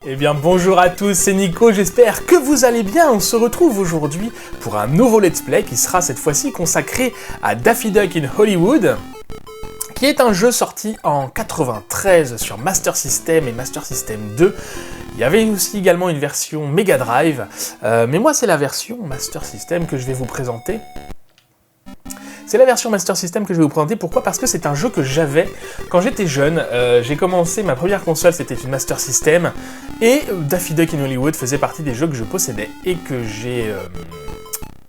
Eh bien bonjour à tous, c'est Nico, j'espère que vous allez bien. On se retrouve aujourd'hui pour un nouveau let's play qui sera cette fois-ci consacré à Daffy Duck in Hollywood, qui est un jeu sorti en 93 sur Master System et Master System 2. Il y avait aussi également une version Mega Drive, mais moi c'est la version Master System que je vais vous présenter. C'est la version Master System que je vais vous présenter. Pourquoi ? Parce que c'est un jeu que j'avais quand j'étais jeune. J'ai commencé, ma première console c'était une Master System, et Daffy Duck in Hollywood faisait partie des jeux que je possédais et que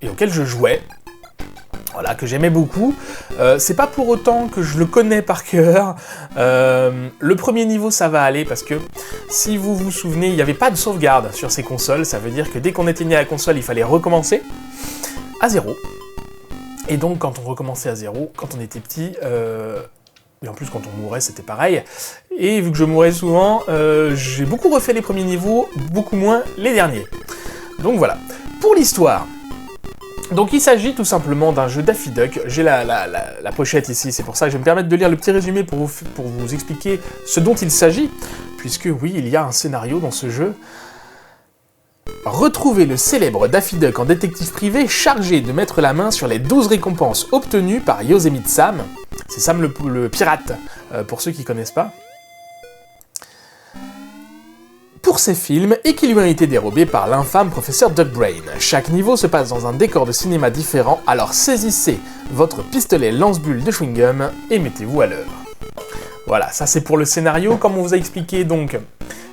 et auxquels je jouais. Voilà, que j'aimais beaucoup. C'est pas pour autant que je le connais par cœur. Le premier niveau, ça va aller, parce que si vous vous souvenez, il n'y avait pas de sauvegarde sur ces consoles. Ça veut dire que dès qu'on éteignait la console, il fallait recommencer à zéro. Et donc, quand on recommençait à zéro, quand on était petit, et en plus quand on mourait, c'était pareil. Et vu que je mourais souvent, j'ai beaucoup refait les premiers niveaux, beaucoup moins les derniers. Donc voilà. Pour l'histoire, donc il s'agit tout simplement d'un jeu Daffy Duck. J'ai la pochette ici, c'est pour ça que je vais me permettre de lire le petit résumé pour vous expliquer ce dont il s'agit, puisque oui, il y a un scénario dans ce jeu. Retrouvez le célèbre Daffy Duck en détective privé chargé de mettre la main sur les 12 récompenses obtenues par Yosemite Sam. C'est Sam le pirate, pour ceux qui ne connaissent pas. Pour ses films, et qui lui ont été dérobés par l'infâme professeur Duckbrain. Chaque niveau se passe dans un décor de cinéma différent, alors saisissez votre pistolet lance-bulle de chewing-gum et mettez-vous à l'œuvre. Voilà, ça c'est pour le scénario. Comme on vous a expliqué, donc,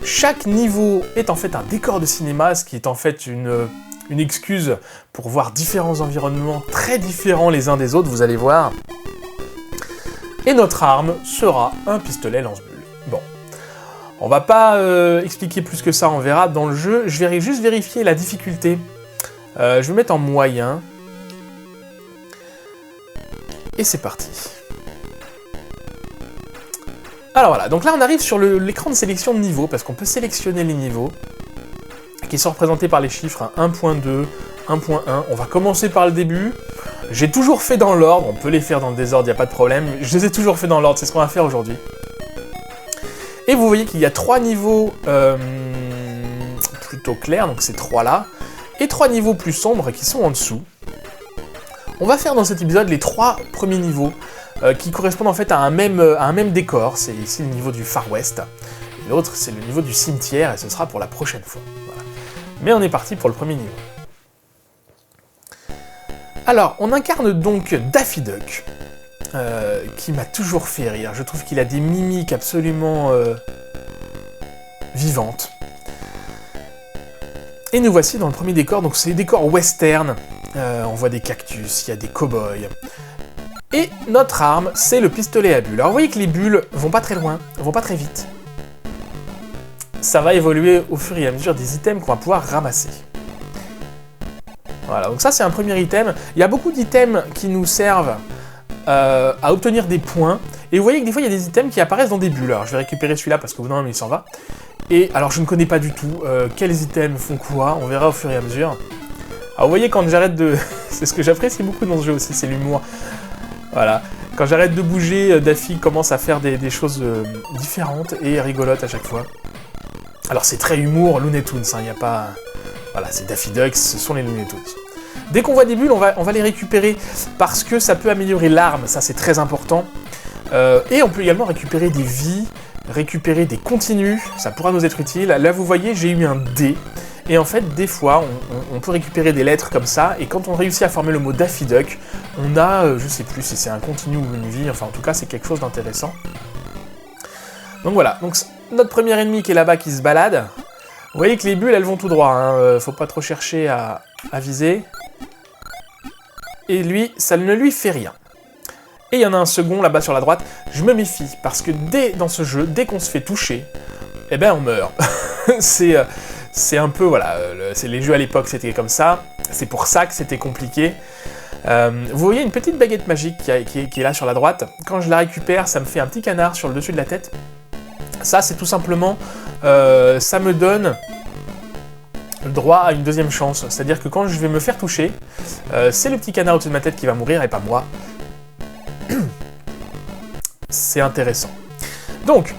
chaque niveau est en fait un décor de cinéma, ce qui est en fait une excuse pour voir différents environnements très différents les uns des autres, vous allez voir. Et notre arme sera un pistolet lance-bulle. Bon. On va pas expliquer plus que ça, on verra dans le jeu. Je vais juste vérifier la difficulté. Je vais mettre en moyen. Et c'est parti. Alors voilà, donc là on arrive sur l'écran de sélection de niveaux, parce qu'on peut sélectionner les niveaux, qui sont représentés par les chiffres 1.2, 1.1. On va commencer par le début. J'ai toujours fait dans l'ordre, on peut les faire dans le désordre, il n'y a pas de problème. Je les ai toujours fait dans l'ordre, c'est ce qu'on va faire aujourd'hui. Et vous voyez qu'il y a 3 niveaux plutôt clairs, donc ces 3 là, et 3 niveaux plus sombres qui sont en dessous. On va faire dans cet épisode les 3 premiers niveaux, qui correspondent en fait à un même décor. C'est ici le niveau du Far West, et l'autre c'est le niveau du cimetière, et ce sera pour la prochaine fois. Voilà. Mais on est parti pour le premier niveau. Alors, on incarne donc Daffy Duck, qui m'a toujours fait rire. Je trouve qu'il a des mimiques absolument vivantes. Et nous voici dans le premier décor, donc c'est le décor western. On voit des cactus, il y a des cow-boys. Et notre arme, c'est le pistolet à bulles. Alors vous voyez que les bulles vont pas très loin, vont pas très vite. Ça va évoluer au fur et à mesure des items qu'on va pouvoir ramasser. Voilà, donc ça c'est un premier item. Il y a beaucoup d'items qui nous servent à obtenir des points. Et vous voyez que des fois il y a des items qui apparaissent dans des bulles. Alors je vais récupérer celui-là parce qu'au bout d'un moment il s'en va. Et alors je ne connais pas du tout quels items font quoi, on verra au fur et à mesure. Alors vous voyez quand j'arrête de... c'est ce que j'apprécie beaucoup dans ce jeu aussi, c'est l'humour. Voilà, quand j'arrête de bouger, Daffy commence à faire des choses différentes et rigolotes à chaque fois. Alors c'est très humour, Looney Tunes, il n'y a pas... Voilà, c'est Daffy Duck, ce sont les Looney Tunes. Dès qu'on voit des bulles, on va les récupérer, parce que ça peut améliorer l'arme, ça c'est très important. Et on peut également récupérer des vies, récupérer des continues, ça pourra nous être utile. Là vous voyez, j'ai eu un D. Et en fait, des fois, on peut récupérer des lettres comme ça, et quand on réussit à former le mot Daffy Duck, on a, je sais plus si c'est un continu ou une vie, enfin en tout cas c'est quelque chose d'intéressant. Donc voilà, donc notre premier ennemi qui est là-bas qui se balade, vous voyez que les bulles elles vont tout droit, hein, faut pas trop chercher à viser. Et lui, ça ne lui fait rien. Et il y en a un second là-bas sur la droite, je me méfie, parce que dans ce jeu, dès qu'on se fait toucher, eh ben on meurt. C'est un peu, voilà, les jeux à l'époque c'était comme ça, c'est pour ça que c'était compliqué. Vous voyez une petite baguette magique qui est là sur la droite, quand je la récupère ça me fait un petit canard sur le dessus de la tête. Ça c'est tout simplement, ça me donne le droit à une deuxième chance, c'est-à-dire que quand je vais me faire toucher, c'est le petit canard au-dessus de ma tête qui va mourir et pas moi. c'est intéressant. Donc,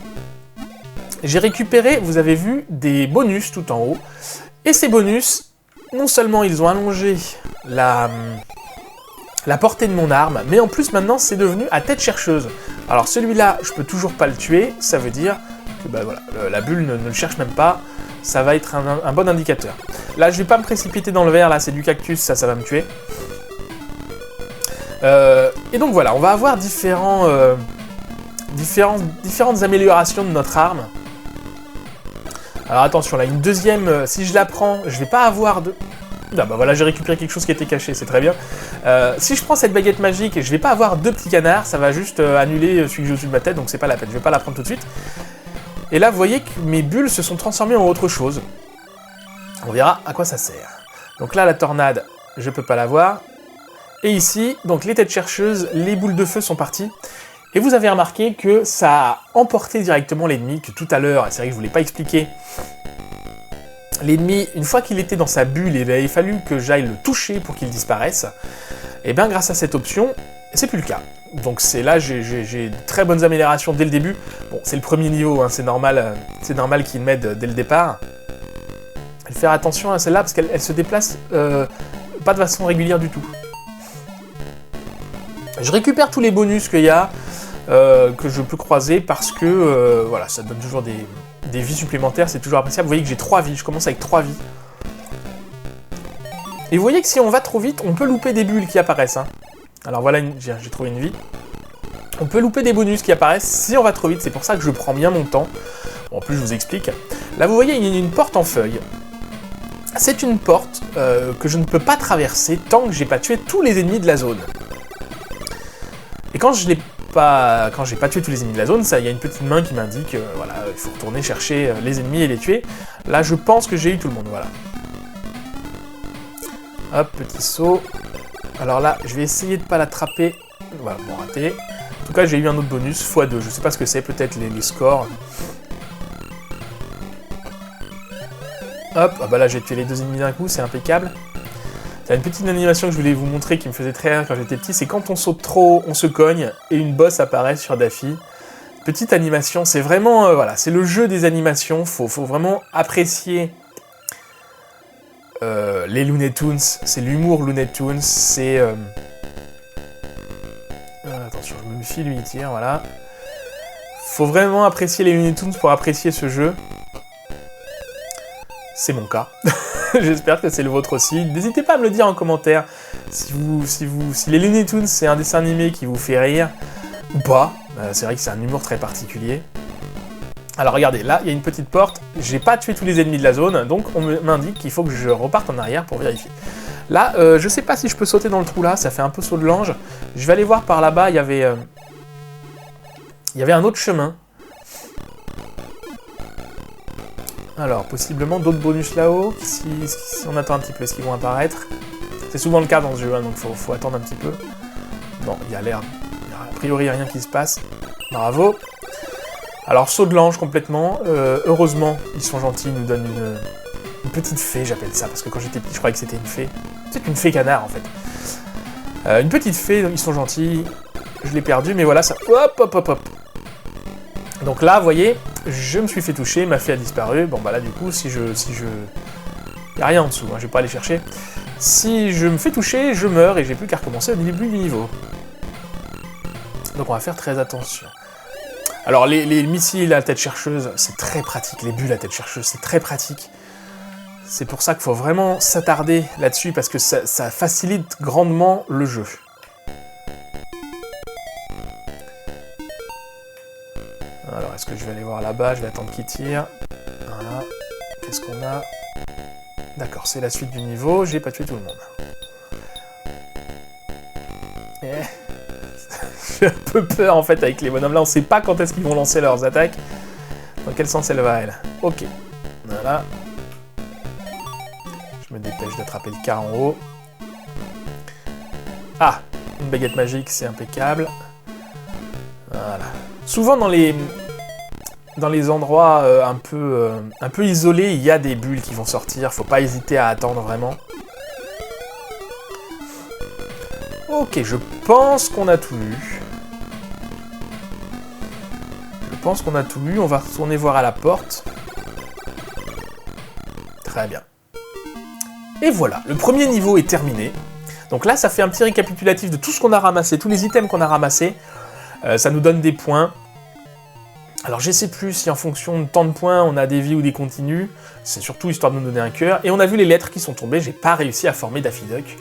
j'ai récupéré, vous avez vu, des bonus tout en haut. Et ces bonus, non seulement ils ont allongé la portée de mon arme, mais en plus maintenant c'est devenu à tête chercheuse. Alors celui-là, je peux toujours pas le tuer, ça veut dire que bah, voilà, la bulle ne le cherche même pas, ça va être un bon indicateur. Là, je vais pas me précipiter dans le verre, là c'est du cactus, ça va me tuer. Et donc voilà, on va avoir différentes améliorations de notre arme. Alors attention, là, une deuxième, si je la prends, je vais pas avoir de... Ah bah voilà, j'ai récupéré quelque chose qui était caché, c'est très bien. Si je prends cette baguette magique, je vais pas avoir 2 petits canards, ça va juste annuler celui que j'ai au-dessus de ma tête, donc c'est pas la peine, je vais pas la prendre tout de suite. Et là, vous voyez que mes bulles se sont transformées en autre chose. On verra à quoi ça sert. Donc là, la tornade, je peux pas l'avoir. Et ici, donc les têtes chercheuses, les boules de feu sont parties. Et vous avez remarqué que ça a emporté directement l'ennemi, que tout à l'heure, c'est vrai que je ne vous l'ai pas expliqué, l'ennemi, une fois qu'il était dans sa bulle, il avait fallu que j'aille le toucher pour qu'il disparaisse. Et bien grâce à cette option, c'est plus le cas. Donc c'est là, j'ai de très bonnes améliorations dès le début. Bon, c'est le premier niveau, hein, c'est normal qu'il m'aide dès le départ. Il faut faire attention à celle-là, parce qu'elle se déplace pas de façon régulière du tout. Je récupère tous les bonus qu'il y a, que je peux croiser, parce que voilà, ça donne toujours des vies supplémentaires, c'est toujours appréciable. Vous voyez que j'ai 3 vies, je commence avec 3 vies. Et vous voyez que si on va trop vite, on peut louper des bulles qui apparaissent. Hein. Alors voilà, j'ai trouvé une vie. On peut louper des bonus qui apparaissent si on va trop vite, c'est pour ça que je prends bien mon temps. Bon, en plus, je vous explique. Là, vous voyez, il y a une porte en feuille. C'est une porte que je ne peux pas traverser tant que j'ai pas tué tous les ennemis de la zone. Et quand j'ai pas tué tous les ennemis de la zone, il y a une petite main qui m'indique, voilà, il faut retourner chercher les ennemis et les tuer. Là, je pense que j'ai eu tout le monde, voilà. Hop, petit saut. Alors là, je vais essayer de pas l'attraper. Voilà, bon, raté. En tout cas, j'ai eu un autre bonus, x2. Je sais pas ce que c'est, peut-être les scores. Hop, ah bah là, j'ai tué les 2 ennemis d'un coup, c'est impeccable. Il y a une petite animation que je voulais vous montrer qui me faisait très rire quand j'étais petit, c'est quand on saute trop haut, on se cogne, et une bosse apparaît sur Daffy. Petite animation, c'est vraiment, voilà, c'est le jeu des animations, faut vraiment apprécier les Looney Tunes, c'est l'humour Looney Tunes, c'est... attention, je me méfie, lui il tire, voilà. Faut vraiment apprécier les Looney Tunes pour apprécier ce jeu. C'est mon cas. J'espère que c'est le vôtre aussi. N'hésitez pas à me le dire en commentaire si les Looney Tunes c'est un dessin animé qui vous fait rire ou pas. C'est vrai que c'est un humour très particulier. Alors regardez, là il y a une petite porte. J'ai pas tué tous les ennemis de la zone, donc on m'indique qu'il faut que je reparte en arrière pour vérifier. Là, je sais pas si je peux sauter dans le trou là, ça fait un peu saut de l'ange. Je vais aller voir par là-bas, il y avait un autre chemin. Alors, possiblement d'autres bonus là-haut, si on attend un petit peu, est-ce qu'ils vont apparaître? C'est souvent le cas dans ce jeu, hein, donc faut attendre un petit peu. Non, il y a l'air... A priori, rien qui se passe. Bravo. Alors, saut de l'ange complètement. Heureusement, ils sont gentils, ils nous donnent une petite fée, j'appelle ça, parce que quand j'étais petit, je croyais que c'était une fée. C'est une fée canard, en fait. Une petite fée, ils sont gentils. Je l'ai perdu, mais voilà, ça... Hop, hop, hop, hop. Donc là, vous voyez, je me suis fait toucher, ma fée a disparu. Bon, bah là, du coup, si je... Il n'y a rien en dessous, hein, je vais pas aller chercher. Si je me fais toucher, je meurs et j'ai plus qu'à recommencer au début du niveau. Donc on va faire très attention. Alors, les missiles à tête chercheuse, c'est très pratique. Les bulles à tête chercheuse, c'est très pratique. C'est pour ça qu'il faut vraiment s'attarder là-dessus, parce que ça facilite grandement le jeu. Alors, est-ce que je vais aller voir là-bas? Je vais attendre qu'il tire. Voilà. Qu'est-ce qu'on a? D'accord, c'est la suite du niveau. J'ai pas tué tout le monde. J'ai un peu peur, en fait, avec les bonhommes là. On sait pas quand est-ce qu'ils vont lancer leurs attaques. Dans quel sens elle va, elle? Ok. Voilà. Je me dépêche d'attraper le quart en haut. Ah! Une baguette magique, c'est impeccable. Voilà. Souvent dans les endroits un peu isolés, il y a des bulles qui vont sortir, faut pas hésiter à attendre vraiment. Ok, je pense qu'on a tout vu. pense qu'on a tout lu, on va retourner voir à la porte. Très bien. Et voilà, le premier niveau est terminé. Donc là, ça fait un petit récapitulatif de tout ce qu'on a ramassé, tous les items qu'on a ramassés. Ça nous donne des points. Alors je sais plus si en fonction de tant de points, on a des vies ou des continues. C'est surtout histoire de nous donner un cœur. Et on a vu les lettres qui sont tombées, j'ai pas réussi à former Daffy Duck.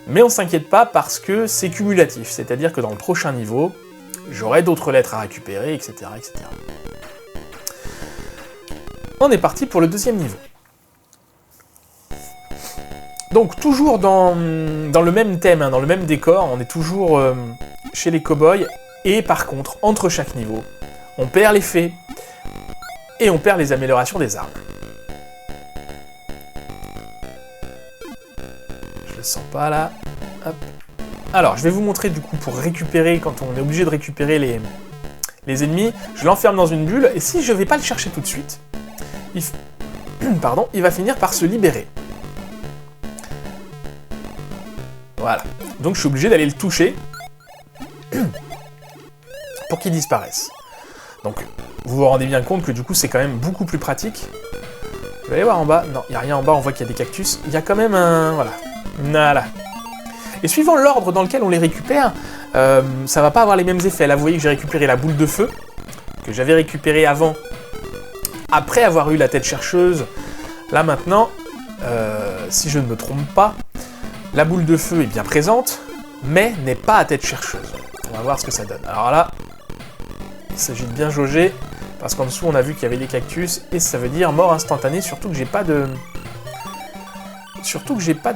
Mais on s'inquiète pas parce que c'est cumulatif. C'est-à-dire que dans le prochain niveau, j'aurai d'autres lettres à récupérer, etc., etc. On est parti pour le deuxième niveau. Donc toujours dans le même thème, hein, dans le même décor, on est toujours chez les cow-boys, et par contre, entre chaque niveau, on perd les fées, et on perd les améliorations des armes. Je le sens pas là. Hop. Alors, je vais vous montrer du coup pour récupérer, quand on est obligé de récupérer les ennemis, je l'enferme dans une bulle, et si je vais pas le chercher tout de suite, il va finir par se libérer. Voilà. Donc je suis obligé d'aller le toucher pour qu'il disparaisse. Donc vous vous rendez bien compte que du coup c'est quand même beaucoup plus pratique. Je vais aller voir en bas. Non, il n'y a rien en bas, on voit qu'il y a des cactus. Il y a quand même un... Voilà. Voilà. Et suivant l'ordre dans lequel on les récupère, ça va pas avoir les mêmes effets. Là vous voyez que j'ai récupéré la boule de feu, que j'avais récupérée avant, après avoir eu la tête chercheuse. Là maintenant, si je ne me trompe pas, la boule de feu est bien présente, mais n'est pas à tête chercheuse. On va voir ce que ça donne. Alors là, il s'agit de bien jauger, parce qu'en dessous on a vu qu'il y avait des cactus, et ça veut dire mort instantanée, surtout que j'ai pas de...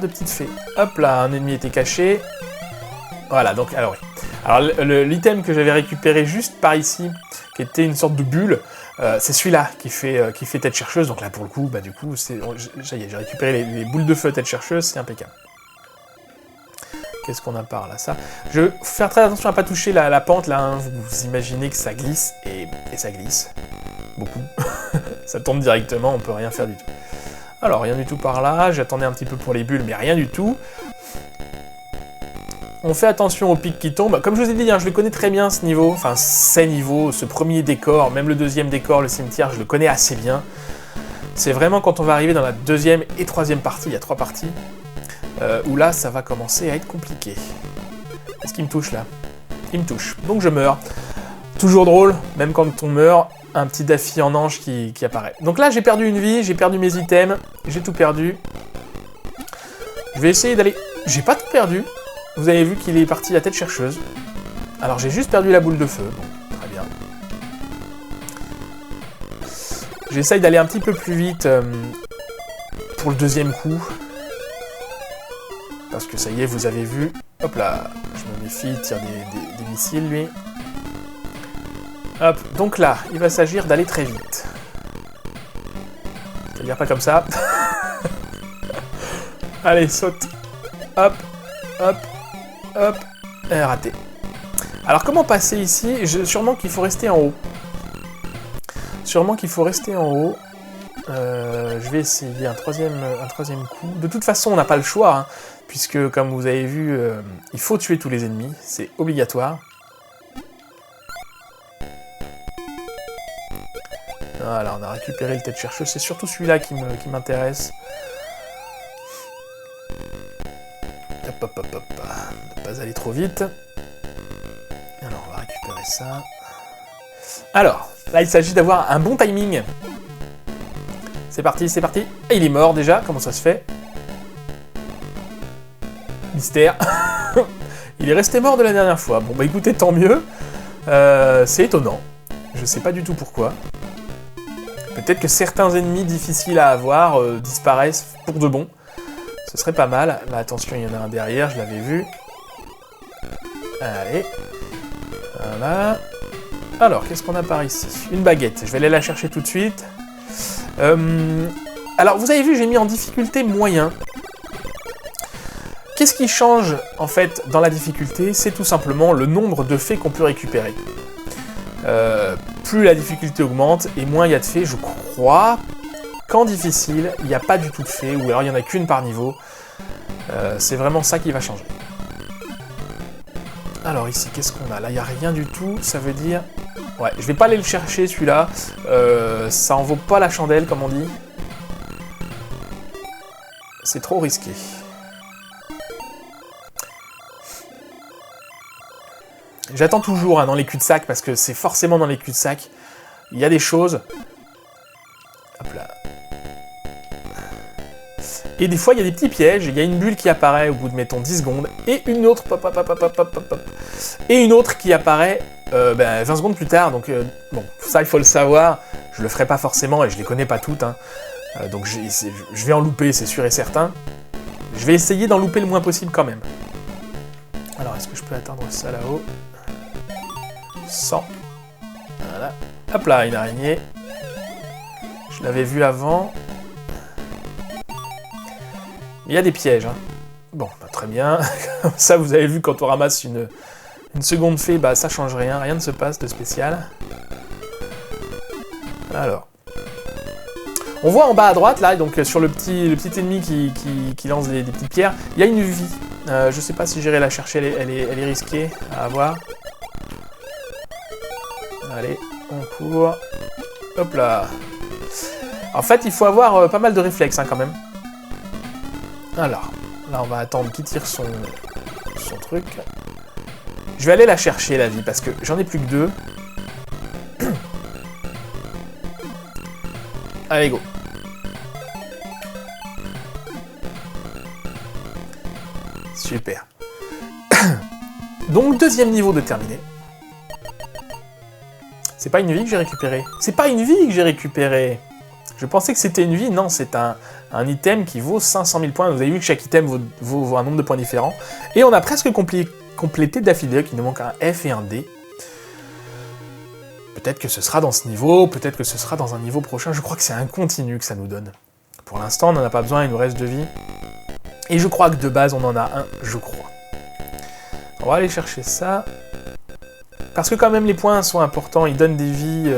petite fée. Hop là, un ennemi était caché. Voilà, donc, alors oui. Alors l'item que j'avais récupéré juste par ici, qui était une sorte de bulle, c'est celui-là qui fait tête chercheuse, donc là pour le coup, bah du coup, j'ai récupéré les boules de feu tête chercheuse, c'est impeccable. Qu'est-ce qu'on a par là, ça? Je vais faire très attention à pas toucher la pente, là, hein. Vous imaginez que ça glisse, et ça glisse. Beaucoup. Ça tombe directement, on peut rien faire du tout. Alors, rien du tout par là, j'attendais un petit peu pour les bulles, mais rien du tout. On fait attention aux pics qui tombent. Comme je vous ai dit, hein, je le connais très bien ce niveau, enfin ces niveaux, ce premier décor, même le deuxième décor, le cimetière, je le connais assez bien. C'est vraiment quand on va arriver dans la deuxième et troisième partie, il y a 3 parties, où là, ça va commencer à être compliqué. Est-ce qu'il me touche, là? Il me touche, donc je meurs. Toujours drôle, même quand on meurt, un petit Daffy en ange qui apparaît. Donc là, j'ai perdu une vie, j'ai perdu mes items, j'ai tout perdu. Je vais essayer d'aller... J'ai pas tout perdu. Vous avez vu qu'il est parti à tête chercheuse. Alors j'ai juste perdu la boule de feu. Bon, très bien. J'essaye d'aller un petit peu plus vite pour le deuxième coup. Parce que ça y est, vous avez vu. Hop là, je me méfie, il tire des missiles, lui. Hop, donc là, il va s'agir d'aller très vite. C'est-à-dire pas comme ça. Allez, saute. Hop, hop, hop. Raté. Alors, comment passer ici? Sûrement qu'il faut rester en haut. Sûrement qu'il faut rester en haut. Je vais essayer un troisième coup. De toute façon, on n'a pas le choix, hein, puisque, comme vous avez vu, il faut tuer tous les ennemis. C'est obligatoire. Voilà, on a récupéré le tête chercheuse. C'est surtout celui-là qui m'intéresse. Hop, hop, hop, hop. Ne pas aller trop vite. Alors, on va récupérer ça. Alors, là, il s'agit d'avoir un bon timing. C'est parti, c'est parti. Et il est mort déjà, comment ça se fait? Mystère. Il est resté mort de la dernière fois. Bon, bah écoutez, tant mieux. C'est étonnant. Je sais pas du tout pourquoi. Peut-être que certains ennemis difficiles à avoir disparaissent pour de bon. Ce serait pas mal. Là, attention, il y en a un derrière, je l'avais vu. Allez. Voilà. Alors, qu'est-ce qu'on a par ici? Une baguette. Je vais aller la chercher tout de suite. Alors, vous avez vu, j'ai mis en difficulté moyen. Qu'est-ce qui change, en fait, dans la difficulté? C'est tout simplement le nombre de fées qu'on peut récupérer. Plus la difficulté augmente, et moins il y a de fées, je crois qu'en difficile, il n'y a pas du tout de fées, ou alors il n'y en a qu'une par niveau. C'est vraiment ça qui va changer. Alors ici, qu'est-ce qu'on a? Là, il n'y a rien du tout, ça veut dire... Ouais, je vais pas aller le chercher celui-là. Ça en vaut pas la chandelle, comme on dit. C'est trop risqué. J'attends toujours hein, dans les cul-de-sac, parce que c'est forcément dans les cul-de-sac. Il y a des choses. Hop là. Et des fois, il y a des petits pièges. Il y a une bulle qui apparaît au bout de, mettons, 10 secondes. Et une autre, et une autre qui apparaît 20 secondes plus tard. Donc, bon, ça, il faut le savoir. Je le ferai pas forcément et je les connais pas toutes. Hein. Donc, je vais en louper, c'est sûr et certain. Je vais essayer d'en louper le moins possible quand même. Alors, est-ce que je peux atteindre ça là-haut? 100. Voilà. Hop là, une araignée. Je l'avais vu avant. Il y a des pièges. Hein. Bon, bah, très bien. Comme ça, vous avez vu, quand on ramasse une seconde fée, bah, ça change rien. Rien ne se passe de spécial. Alors. On voit en bas à droite, là, donc sur le petit ennemi qui lance des petites pierres, il y a une vie. Je sais pas si j'irai la chercher, elle est risquée à avoir. Allez, on court. Hop là. En fait, il faut avoir pas mal de réflexes, hein, quand même. Alors, là, on va attendre qu'il tire son truc. Je vais aller la chercher, la vie, parce que j'en ai plus que 2. Allez, go. Super. Donc, deuxième niveau de terminé. C'est pas une vie que j'ai récupérée. C'est pas une vie que j'ai récupérée. Je pensais que c'était une vie. Non, c'est un item qui vaut 500 000 points. Vous avez vu que chaque item vaut un nombre de points différents. Et on a presque complété d'affilée. Il nous manque un F et un D. Peut-être que ce sera dans ce niveau. Peut-être que ce sera dans un niveau prochain. Je crois que c'est un continu que ça nous donne. Pour l'instant, on n'en a pas besoin. Il nous reste 2 vies. Et je crois que de base, on en a un. Je crois. On va aller chercher ça. Parce que quand même, les points sont importants. Ils donnent des vies...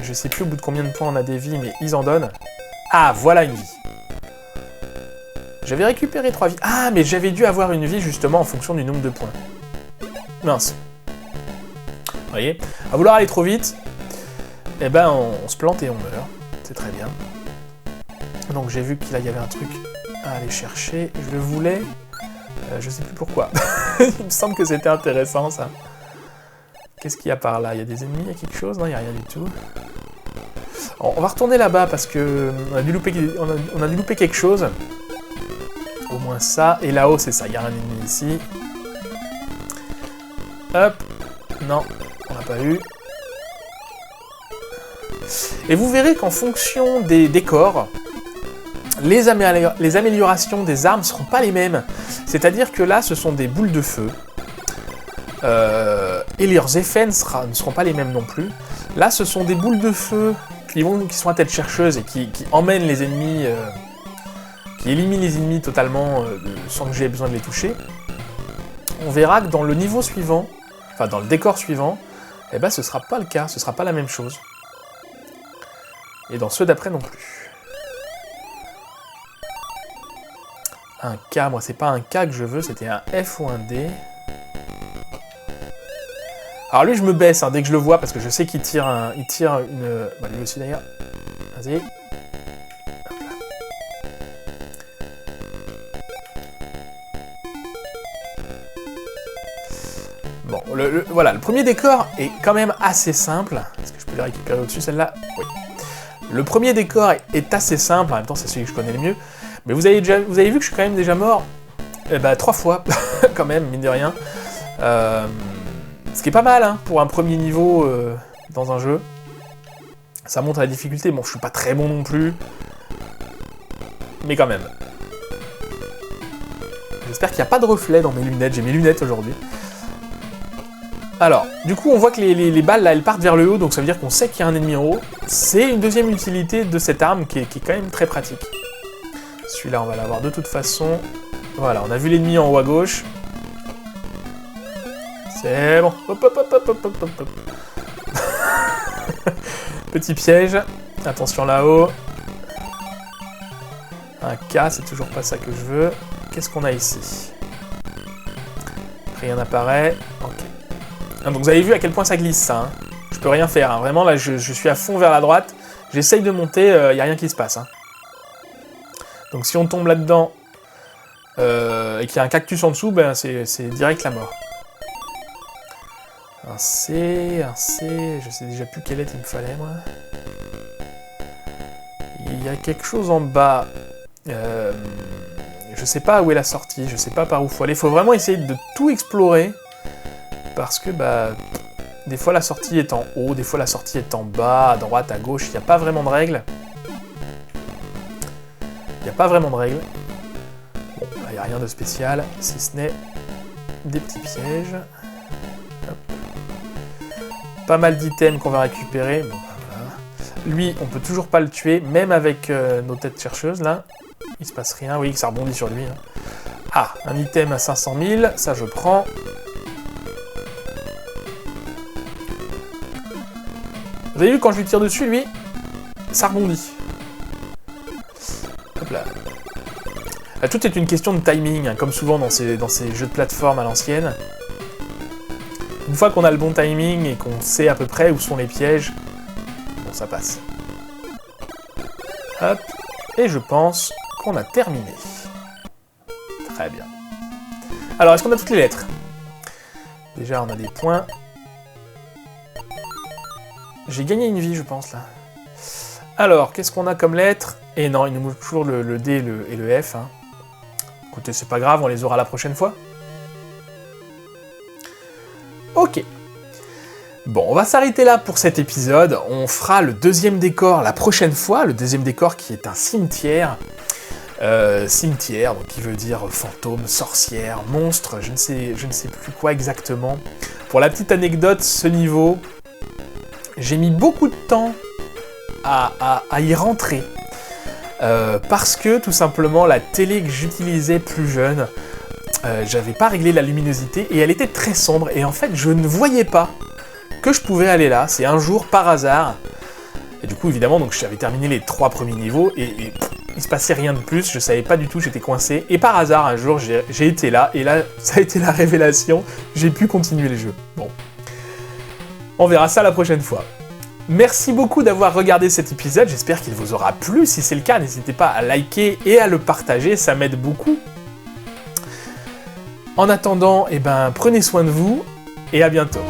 Je sais plus au bout de combien de points on a des vies, mais ils en donnent. Ah, voilà une vie. J'avais récupéré 3 vies. Ah, mais j'avais dû avoir une vie justement en fonction du nombre de points. Mince. Vous voyez, à vouloir aller trop vite, eh ben on se plante et on meurt. C'est très bien. Donc j'ai vu qu'il y avait un truc à aller chercher. Je le voulais. Je sais plus pourquoi. Il me semble que c'était intéressant ça. Qu'est-ce qu'il y a par là? Il y a des ennemis? Il y a quelque chose? Non, il n'y a rien du tout. On va retourner là-bas parce que on a dû louper quelque chose. Au moins ça. Et là-haut, c'est ça. Il y a un ennemi ici. Hop. Non, on n'a pas eu. Et vous verrez qu'en fonction des décors, les améliorations des armes ne seront pas les mêmes. C'est-à-dire que là, ce sont des boules de feu. Et leurs effets ne seront pas les mêmes non plus. Là, ce sont des boules de feu qui sont à tête chercheuse et qui emmènent les ennemis, qui éliminent les ennemis totalement sans que j'aie besoin de les toucher. On verra que dans le niveau suivant, enfin dans le décor suivant, eh ben ce sera pas le cas, ce sera pas la même chose. Et dans ceux d'après non plus. Un K, moi c'est pas un K que je veux, c'était un F ou un D. Alors lui je me baisse hein, dès que je le vois parce que je sais qu'il tire une... Bah lui aussi d'ailleurs. Vas-y. Bon, voilà, le premier décor est quand même assez simple. Est-ce que je peux le récupérer au-dessus celle-là? Oui. Le premier décor est assez simple, en même temps c'est celui que je connais le mieux. Mais vous avez vu que je suis quand même déjà mort 3 fois, quand même, mine de rien. Ce qui est pas mal hein, pour un premier niveau dans un jeu. Ça montre la difficulté. Bon, je suis pas très bon non plus. Mais quand même. J'espère qu'il n'y a pas de reflet dans mes lunettes. J'ai mes lunettes aujourd'hui. Alors, du coup, on voit que les balles, là, elles partent vers le haut. Donc ça veut dire qu'on sait qu'il y a un ennemi en haut. C'est une deuxième utilité de cette arme qui est quand même très pratique. Celui-là, on va l'avoir de toute façon. Voilà, on a vu l'ennemi en haut à gauche. C'est bon. Hop, hop, hop, hop, hop, hop, hop. Petit piège. Attention là-haut. Un K, c'est toujours pas ça que je veux. Qu'est-ce qu'on a ici? Rien n'apparaît. Ok. Ah, donc vous avez vu à quel point ça glisse, ça. Hein. Je peux rien faire, hein. Vraiment là je suis à fond vers la droite. J'essaye de monter, y a rien qui se passe. Hein. Donc si on tombe là-dedans et qu'il y a un cactus en dessous, ben c'est direct la mort. Un C, je sais déjà plus quelle lettre il me fallait moi. Il y a quelque chose en bas. Je sais pas où est la sortie, je sais pas par où faut aller. Faut vraiment essayer de tout explorer. Parce que bah, des fois la sortie est en haut, des fois la sortie est en bas, à droite, à gauche. Il n'y a pas vraiment de règles. Il n'y a pas vraiment de règles. Bon, là il n'y a rien de spécial, si ce n'est des petits pièges. Hop. Pas mal d'items qu'on va récupérer. Bon, voilà. Lui, on peut toujours pas le tuer, même avec nos têtes chercheuses, là. Il se passe rien, oui, ça rebondit sur lui. Hein. Ah, un item à 500 000, ça je prends. Vous avez vu, quand je lui tire dessus, lui, ça rebondit. Hop là. Tout est une question de timing, hein, comme souvent dans ces jeux de plateforme à l'ancienne. Une fois qu'on a le bon timing et qu'on sait à peu près où sont les pièges, bon, ça passe. Hop, et je pense qu'on a terminé. Très bien. Alors, est-ce qu'on a toutes les lettres? Déjà, on a des points. J'ai gagné une vie, je pense, là. Alors, qu'est-ce qu'on a comme lettres? Et non, il nous manque toujours le D et le F. Hein. Écoutez, c'est pas grave, on les aura la prochaine fois. Ok. Bon, on va s'arrêter là pour cet épisode. On fera le deuxième décor la prochaine fois. Le deuxième décor qui est un cimetière. Cimetière, donc qui veut dire fantôme, sorcière, monstre, je ne sais plus quoi exactement. Pour la petite anecdote, ce niveau, j'ai mis beaucoup de temps à y rentrer. Parce que, tout simplement, la télé que j'utilisais plus jeune, j'avais pas réglé la luminosité et elle était très sombre. Et en fait, je ne voyais pas que je pouvais aller là. C'est un jour, par hasard. Et du coup, évidemment, donc j'avais terminé les 3 premiers niveaux et il se passait rien de plus. Je savais pas du tout, j'étais coincé. Et par hasard, un jour, j'ai été là. Et là, ça a été la révélation. J'ai pu continuer les jeux. Bon. On verra ça la prochaine fois. Merci beaucoup d'avoir regardé cet épisode, j'espère qu'il vous aura plu. Si c'est le cas, n'hésitez pas à liker et à le partager, ça m'aide beaucoup. En attendant, prenez soin de vous et à bientôt.